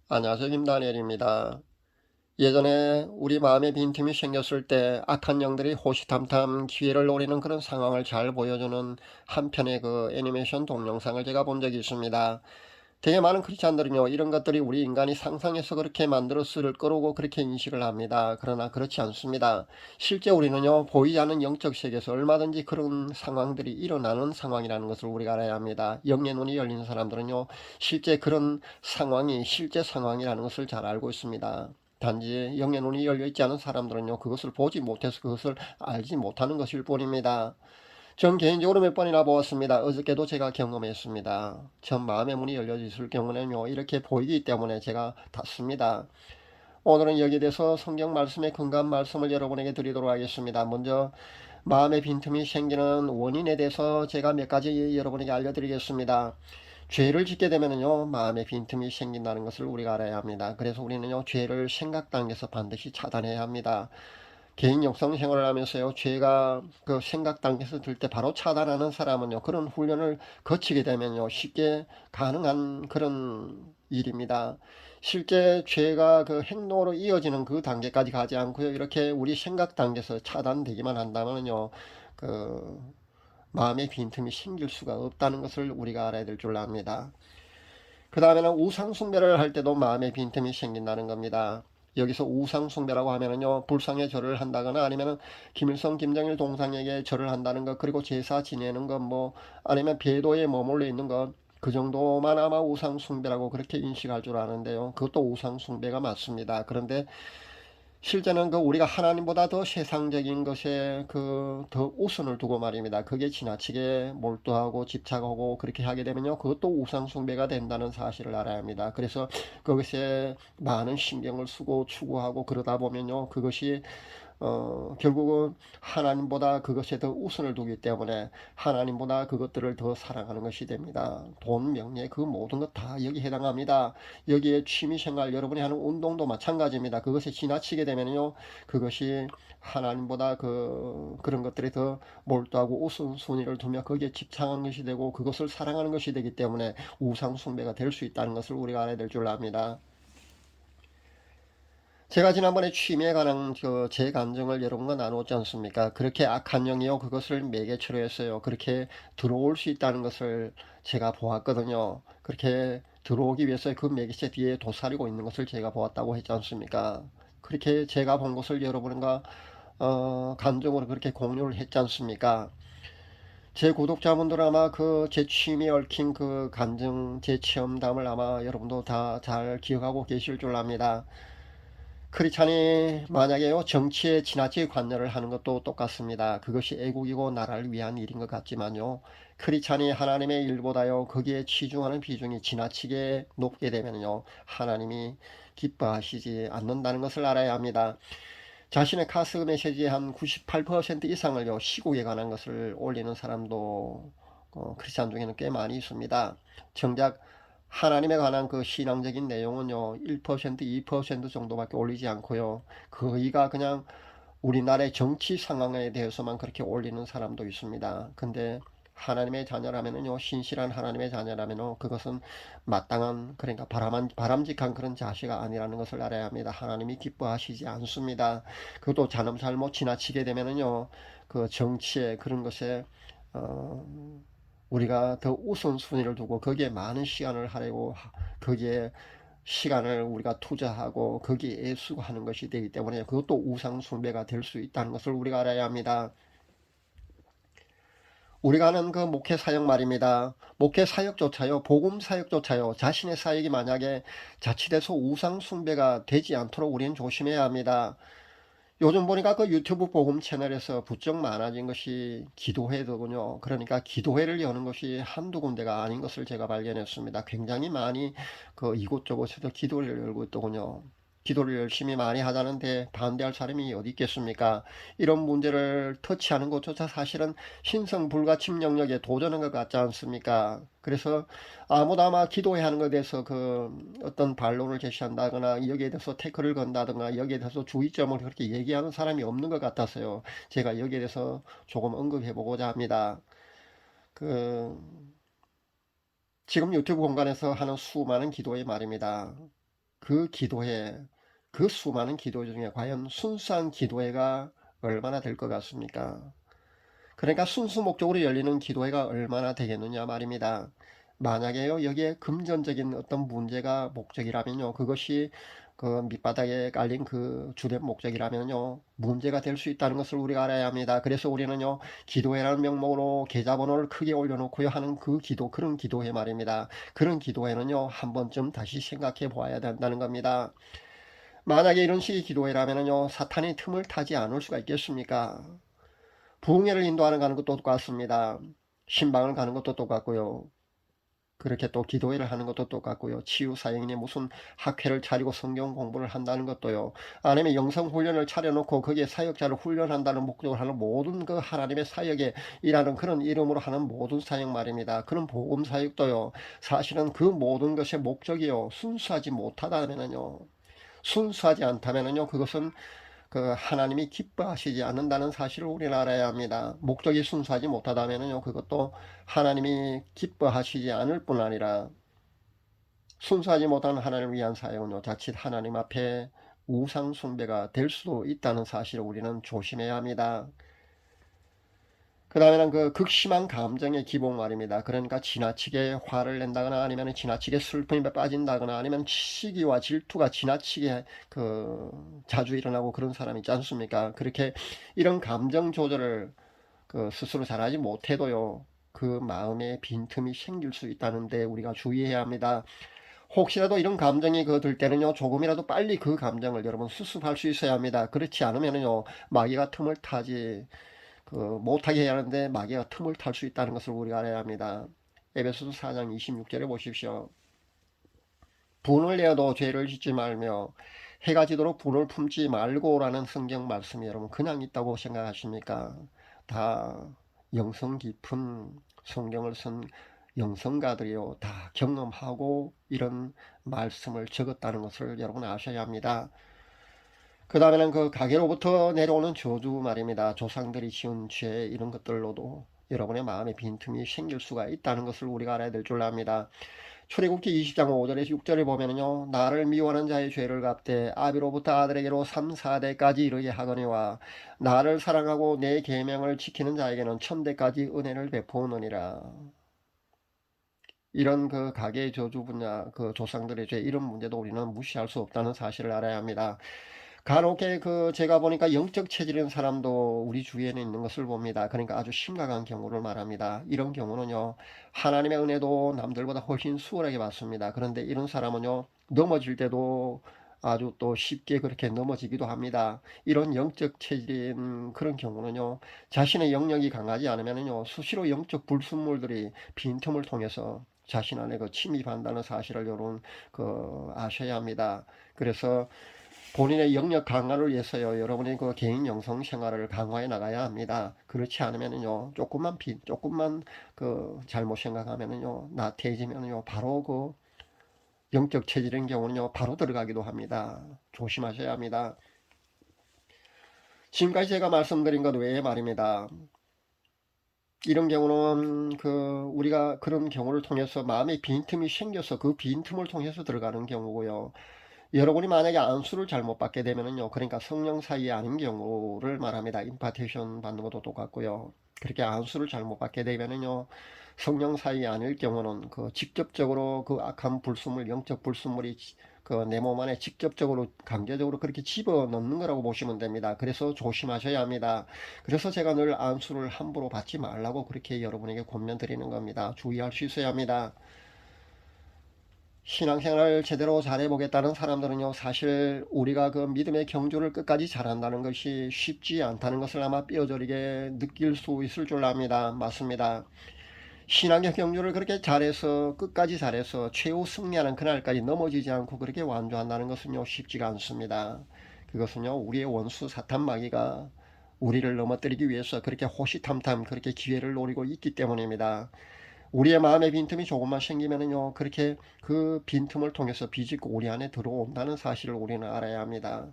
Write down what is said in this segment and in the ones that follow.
안녕하세요. 김다니엘입니다. 예전에 우리 마음에 빈틈이 생겼을 때 악한 영들이 호시탐탐 기회를 노리는 그런 상황을 잘 보여주는 한 편의 그 애니메이션 동영상을 제가 본 적이 있습니다. 되게 많은 크리스찬들은요, 이런 것들이 우리 인간이 상상해서 그렇게 만들었을 거라고 그렇게 인식을 합니다. 그러나 그렇지 않습니다. 실제 우리는요, 보이지 않는 영적 세계에서 얼마든지 그런 상황들이 일어나는 상황이라는 것을 우리가 알아야 합니다. 영의 눈이 열린 사람들은요, 실제 그런 상황이 실제 상황이라는 것을 잘 알고 있습니다. 단지 영의 눈이 열려 있지 않은 사람들은요, 그것을 보지 못해서 그것을 알지 못하는 것일 뿐입니다. 전 개인적으로 몇 번이나 보았습니다. 어저께도 제가 경험했습니다. 전 마음의 문이 열려 있을 경우는요, 이렇게 보이기 때문에 제가 닫습니다. 오늘은 여기에 대해서 성경 말씀의 근거한 말씀을 여러분에게 드리도록 하겠습니다. 먼저 마음의 빈틈이 생기는 원인에 대해서 제가 몇 가지 여러분에게 알려드리겠습니다. 죄를 짓게 되면요, 마음의 빈틈이 생긴다는 것을 우리가 알아야 합니다. 그래서 우리는요, 죄를 생각 단계에서 반드시 차단해야 합니다. 개인 역성 생활을 하면서요, 죄가 그 생각 단계에서 들 때 바로 차단하는 사람은요, 그런 훈련을 거치게 되면요, 쉽게 가능한 그런 일입니다. 실제 죄가 그 행동으로 이어지는 그 단계까지 가지 않고요, 이렇게 우리 생각 단계에서 차단되기만 한다면요, 그 마음의 빈틈이 생길 수가 없다는 것을 우리가 알아야 될 줄 압니다. 그 다음에는 우상숭배를 할 때도 마음의 빈틈이 생긴다는 겁니다. 여기서 우상숭배라고 하면은요, 불상에 절을 한다거나 아니면은 김일성, 김정일 동상에게 절을 한다는 것, 그리고 제사 지내는 것, 뭐, 아니면 배도에 머물러 있는 것, 그 정도만 아마 우상숭배라고 그렇게 인식할 줄 아는데요. 그것도 우상숭배가 맞습니다. 그런데 실제는 그 우리가 하나님보다 더 세상적인 것에 그 더 우선을 두고 말입니다. 그게 지나치게 몰두하고 집착하고 그렇게 하게 되면요, 그것도 우상숭배가 된다는 사실을 알아야 합니다. 그래서 그것에 많은 신경을 쓰고 추구하고 그러다 보면요, 그것이 결국은 하나님보다 그것에 더 우선을 두기 때문에 하나님보다 그것들을 더 사랑하는 것이 됩니다. 돈, 명예, 그 모든 것 다 여기 해당합니다. 여기에 취미생활, 여러분이 하는 운동도 마찬가지입니다. 그것에 지나치게 되면요, 그것이 하나님보다 그런 것들이 더 몰두하고 우선순위를 두며 거기에 집착하는 것이 되고 그것을 사랑하는 것이 되기 때문에 우상숭배가 될 수 있다는 것을 우리가 알아야 될 줄 압니다. 제가 지난번에 취미에 관한 제 감정을 여러분과 나누었지 않습니까? 그렇게 악한 영이요, 그것을 매개체로 했어요. 그렇게 들어올 수 있다는 것을 제가 보았거든요. 그렇게 들어오기 위해서 그 매개체 뒤에 도사리고 있는 것을 제가 보았다고 했지 않습니까? 그렇게 제가 본 것을 여러분과 감정으로 그렇게 공유를 했지 않습니까? 제 구독자분들 아마 그 제 취미에 얽힌 그 감정, 제 체험담을 아마 여러분도 다 잘 기억하고 계실 줄 압니다. 크리스찬이 만약에요, 정치에 지나치게 관여를 하는 것도 똑같습니다. 그것이 애국이고 나라를 위한 일인 것 같지만요, 크리스찬이 하나님의 일보다요, 거기에 치중하는 비중이 지나치게 높게 되면요, 하나님이 기뻐하시지 않는다는 것을 알아야 합니다. 자신의 카스 메시지의 한 98% 이상을요, 시국에 관한 것을 올리는 사람도 크리스찬 중에는 꽤 많이 있습니다. 정작 하나님에 관한 그 신앙적인 내용은요, 1%, 2% 정도밖에 올리지 않고요, 거의가 그냥 우리나라의 정치 상황에 대해서만 그렇게 올리는 사람도 있습니다. 근데 하나님의 자녀라면은요, 신실한 하나님의 자녀라면은 그것은 마땅한, 그러니까 바람직한 그런 자세가 아니라는 것을 알아야 합니다. 하나님이 기뻐하시지 않습니다. 그것도 잘못 지나치게 되면은요, 그 정치에 그런 것에 어, 우리가 더 우선순위를 두고 거기에 많은 시간을 하려고 거기에 시간을 우리가 투자하고 거기에 애수하는 것이 되기 때문에 그것도 우상숭배가 될 수 있다는 것을 우리가 알아야 합니다. 우리가 하는 그 목회 사역 말입니다. 목회 사역조차요, 복음 사역조차요, 자신의 사역이 만약에 자칫해서 우상숭배가 되지 않도록 우리는 조심해야 합니다. 요즘 보니까 그 유튜브 복음 채널에서 부쩍 많아진 것이 기도회더군요. 그러니까 기도회를 여는 것이 한두 군데가 아닌 것을 제가 발견했습니다. 굉장히 많이 그 이곳저곳에서 기도를 열고 있더군요. 기도를 열심히 많이 하자는데 반대할 사람이 어디 있겠습니까? 이런 문제를 터치하는 것조차 사실은 신성불가침 영역에 도전한 것 같지 않습니까? 그래서 아무도 아마 기도회 하는 것에 대해서 그 어떤 반론을 제시한다거나 여기에 대해서 태클을 건다거나 여기에 대해서 주의점을 그렇게 얘기하는 사람이 없는 것 같아서요, 제가 여기에 대해서 조금 언급해 보고자 합니다. 그 지금 유튜브 공간에서 하는 수많은 기도의 말입니다. 그 기도회, 그 수많은 기도 중에 과연 순수한 기도회가 얼마나 될 것 같습니까? 그러니까 순수 목적으로 열리는 기도회가 얼마나 되겠느냐 말입니다. 만약에요, 여기에 금전적인 어떤 문제가 목적이라면요, 그것이 그 밑바닥에 깔린 그 주된 목적이라면요, 문제가 될 수 있다는 것을 우리가 알아야 합니다. 그래서 우리는요, 기도회라는 명목으로 계좌번호를 크게 올려놓고요 하는 그 기도, 그런 기도회 말입니다. 그런 기도회는요, 한 번쯤 다시 생각해 보아야 된다는 겁니다. 만약에 이런 식의 기도회라면요, 사탄이 틈을 타지 않을 수가 있겠습니까? 부흥회를 인도하는 가는 것도 똑같습니다. 신방을 가는 것도 똑같고요. 그렇게 또 기도회를 하는 것도 똑같고요. 치유사역인이 무슨 학회를 차리고 성경 공부를 한다는 것도요. 아니면 영성훈련을 차려놓고 거기에 사역자를 훈련한다는 목적으로 하는 모든 그 하나님의 사역에 일하는 그런 이름으로 하는 모든 사역 말입니다. 그런 복음 사역도요. 사실은 그 모든 것의 목적이요. 순수하지 못하다면요. 순수하지 않다면요. 그것은 그 하나님이 기뻐하시지 않는다는 사실을 우리는 알아야 합니다. 목적이 순수하지 못하다면요, 그것도 하나님이 기뻐하시지 않을 뿐 아니라 순수하지 못한 하나님을 위한 사역은요, 자칫 하나님 앞에 우상 숭배가 될 수도 있다는 사실을 우리는 조심해야 합니다. 그 다음에는 그 극심한 감정의 기복 말입니다. 그러니까 지나치게 화를 낸다거나 아니면 지나치게 슬픔에 빠진다거나 아니면 시기와 질투가 지나치게 그 자주 일어나고 그런 사람이 있지 않습니까? 그렇게 이런 감정 조절을 그 스스로 잘하지 못해도요. 그 마음에 빈틈이 생길 수 있다는데 우리가 주의해야 합니다. 혹시라도 이런 감정이 들 때는요, 조금이라도 빨리 그 감정을 여러분 수습할 수 있어야 합니다. 그렇지 않으면요, 마귀가 틈을 타지 못하게 해야 하는데 마귀가 틈을 탈 수 있다는 것을 우리가 알아야 합니다. 에베소서 4장 26절에 보십시오. 분을 내어도 죄를 짓지 말며 해가 지도록 분을 품지 말고라는 성경 말씀이 여러분 그냥 있다고 생각하십니까? 다 영성 깊은 성경을 쓴 영성가들이요 다 경험하고 이런 말씀을 적었다는 것을 여러분 아셔야 합니다. 그 다음에는 그 가게로부터 내려오는 저주 말입니다. 조상들이 지은 죄 이런 것들로도 여러분의 마음에 빈틈이 생길 수가 있다는 것을 우리가 알아야 될 줄 압니다. 출애굽기 20장 5절에서 6절에 보면은요, 나를 미워하는 자의 죄를 갚되 아비로부터 아들에게로 3, 4대까지 이르게 하거니와 나를 사랑하고 내 계명을 지키는 자에게는 천대까지 은혜를 베푸느니라. 이런 그 가계의 저주 분야 그 조상들의 죄 이런 문제도 우리는 무시할 수 없다는 사실을 알아야 합니다. 간혹에 그 제가 보니까 영적 체질인 사람도 우리 주위에는 있는 것을 봅니다. 그러니까 아주 심각한 경우를 말합니다. 이런 경우는요, 하나님의 은혜도 남들보다 훨씬 수월하게 받습니다. 그런데 이런 사람은요, 넘어질 때도 아주 또 쉽게 그렇게 넘어지기도 합니다. 이런 영적 체질인 그런 경우는요, 자신의 영역이 강하지 않으면요, 수시로 영적 불순물들이 빈틈을 통해서 자신 안에 그 침입한다는 사실을 여러분 아셔야 합니다. 그래서 본인의 영역 강화를 위해서요, 여러분의 그 개인 영성 생활을 강화해 나가야 합니다. 그렇지 않으면요, 조금만 그 잘못 생각하면요, 나태해지면요, 바로 그 영적 체질인 경우는요, 바로 들어가기도 합니다. 조심하셔야 합니다. 지금까지 제가 말씀드린 것 외에 말입니다. 이런 경우는 우리가 그런 경우를 통해서 마음의 빈틈이 생겨서 그 빈틈을 통해서 들어가는 경우고요. 여러분이 만약에 안수를 잘못 받게 되면은요, 그러니까 성령 사이에 아닌 경우를 말합니다. 임파테이션 받는 것도 똑같고요. 그렇게 안수를 잘못 받게 되면은요, 성령 사이에 아닐 경우는 그 직접적으로 그 악한 불순물, 영적 불순물이 그 내 몸 안에 직접적으로 강제적으로 그렇게 집어넣는 거라고 보시면 됩니다. 그래서 조심하셔야 합니다. 그래서 제가 늘 안수를 함부로 받지 말라고 그렇게 여러분에게 권면 드리는 겁니다. 주의할 수 있어야 합니다. 신앙생활을 제대로 잘해보겠다는 사람들은요, 사실 우리가 그 믿음의 경주를 끝까지 잘한다는 것이 쉽지 않다는 것을 아마 뼈저리게 느낄 수 있을 줄 압니다. 맞습니다. 신앙의 경주를 그렇게 잘해서 끝까지 잘해서 최후 승리하는 그날까지 넘어지지 않고 그렇게 완주한다는 것은요, 쉽지가 않습니다. 그것은요, 우리의 원수 사탄 마귀가 우리를 넘어뜨리기 위해서 그렇게 호시탐탐 그렇게 기회를 노리고 있기 때문입니다. 우리의 마음의 빈틈이 조금만 생기면은요, 그렇게 그 빈틈을 통해서 비집고 우리 안에 들어온다는 사실을 우리는 알아야 합니다.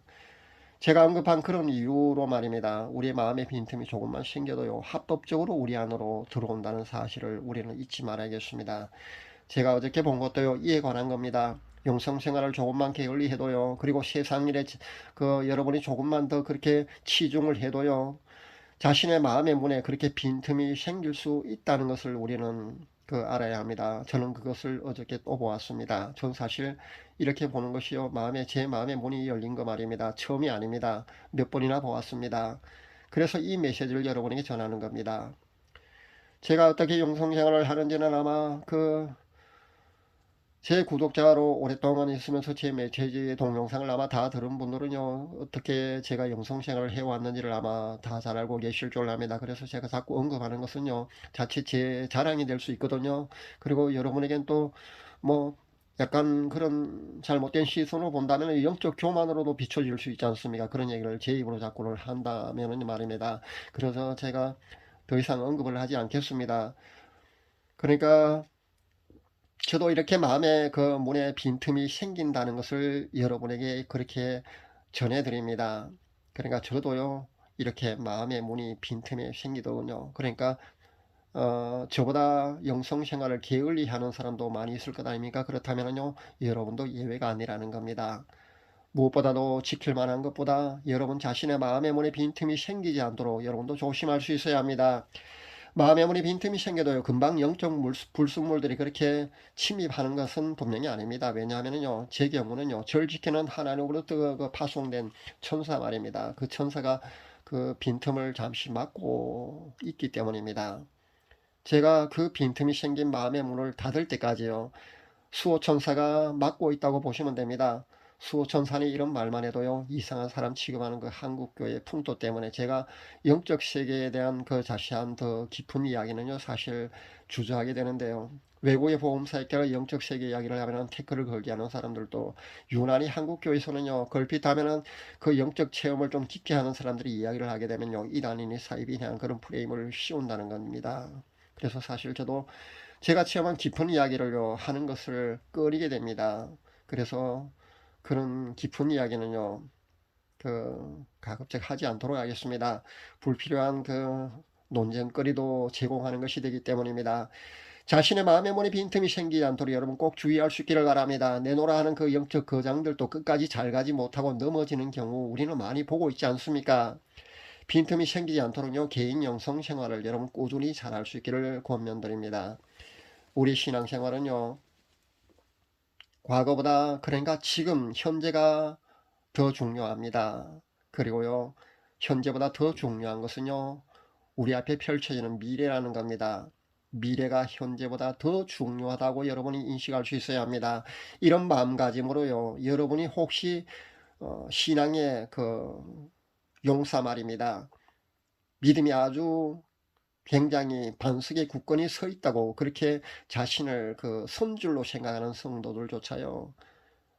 제가 언급한 그런 이유로 말입니다. 우리의 마음의 빈틈이 조금만 생겨도요, 합법적으로 우리 안으로 들어온다는 사실을 우리는 잊지 말아야겠습니다. 제가 어저께 본 것도요, 이에 관한 겁니다. 영성생활을 조금만 게을리 해도요, 그리고 세상 일에 그 여러분이 조금만 더 그렇게 치중을 해도요, 자신의 마음의 문에 그렇게 빈틈이 생길 수 있다는 것을 우리는 알아야 합니다. 저는 그것을 어저께 또 보았습니다. 전 사실 이렇게 보는 것이요, 제 마음의 문이 열린 거 말입니다. 처음이 아닙니다. 몇 번이나 보았습니다. 그래서 이 메시지를 여러분에게 전하는 겁니다. 제가 어떻게 영성생활을 하는지는 아마 제 구독자로 오랫동안 있으면서 제 메시지 동영상을 아마 다 들은 분들은요, 어떻게 제가 영성생활을 해왔는지를 아마 다 잘 알고 계실 줄 압니다. 그래서 제가 자꾸 언급하는 것은요, 자칫 제 자랑이 될 수 있거든요. 그리고 여러분에겐 또 뭐 약간 그런 잘못된 시선으로 본다면 영적 교만으로도 비춰질 수 있지 않습니까? 그런 얘기를 제 입으로 자꾸를 한다면은 말입니다. 그래서 제가 더 이상 언급을 하지 않겠습니다. 그러니까 저도 이렇게 마음에 문에 빈틈이 생긴다는 것을 여러분에게 그렇게 전해드립니다. 그러니까 저도요, 이렇게 마음의 문이 빈틈이 생기더군요. 그러니까 저보다 영성생활을 게을리 하는 사람도 많이 있을 것 아닙니까? 그렇다면요, 여러분도 예외가 아니라는 겁니다. 무엇보다도 지킬 만한 것보다 여러분 자신의 마음의 문에 빈틈이 생기지 않도록 여러분도 조심할 수 있어야 합니다. 마음의 문이 빈틈이 생겨도요, 금방 영적 불순물들이 그렇게 침입하는 것은 분명히 아닙니다. 왜냐하면요, 제 경우는요, 절 지키는 하나님으로부터 파송된 천사 말입니다. 그 천사가 그 빈틈을 잠시 막고 있기 때문입니다. 제가 그 빈틈이 생긴 마음의 문을 닫을 때까지요, 수호천사가 막고 있다고 보시면 됩니다. 수호천사는 이런 말만 해도요, 이상한 사람 취급하는 그 한국교회 풍토 때문에 제가 영적 세계에 대한 자세한 더 깊은 이야기는요, 사실 주저하게 되는데요. 외국의 보험사에게 영적 세계 이야기를 하면은 태클을 걸게 하는 사람들도 유난히 한국교회에서는요, 걸핏하면은 그 영적 체험을 좀 깊게 하는 사람들이 이야기를 하게 되면요, 이단이니 사이비 그냥 그런 프레임을 씌운다는 겁니다. 그래서 사실 저도 제가 체험한 깊은 이야기를 하는 것을 꺼리게 됩니다. 그래서 그런 깊은 이야기는요, 가급적 하지 않도록 하겠습니다. 불필요한 논쟁거리도 제공하는 것이 되기 때문입니다. 자신의 마음의 문에 빈틈이 생기지 않도록 여러분 꼭 주의할 수 있기를 바랍니다. 내노라 하는 그 영적 거장들도 끝까지 잘 가지 못하고 넘어지는 경우 우리는 많이 보고 있지 않습니까? 빈틈이 생기지 않도록요, 개인 영성 생활을 여러분 꾸준히 잘할 수 있기를 권면드립니다. 우리 신앙생활은요, 과거보다 그러니까 지금 현재가 더 중요합니다. 그리고요, 현재보다 더 중요한 것은요, 우리 앞에 펼쳐지는 미래라는 겁니다. 미래가 현재보다 더 중요하다고 여러분이 인식할 수 있어야 합니다. 이런 마음가짐으로요, 여러분이 혹시 신앙의 용사 말입니다. 믿음이 아주 굉장히 반석에 굳건히 서 있다고 그렇게 자신을 선줄로 생각하는 성도들조차요,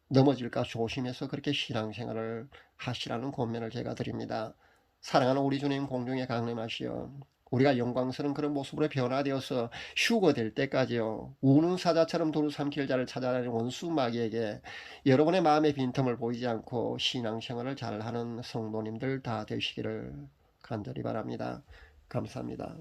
넘어질까 조심해서 그렇게 신앙생활을 하시라는 권면을 제가 드립니다. 사랑하는 우리 주님, 공중에 강림하시어 우리가 영광스러운 그런 모습으로 변화되어서 휴거될 때까지요, 우는 사자처럼 두루 삼킬 자를 찾아다니는 원수 마귀에게 여러분의 마음의 빈틈을 보이지 않고 신앙생활을 잘하는 성도님들 다 되시기를 간절히 바랍니다. 감사합니다.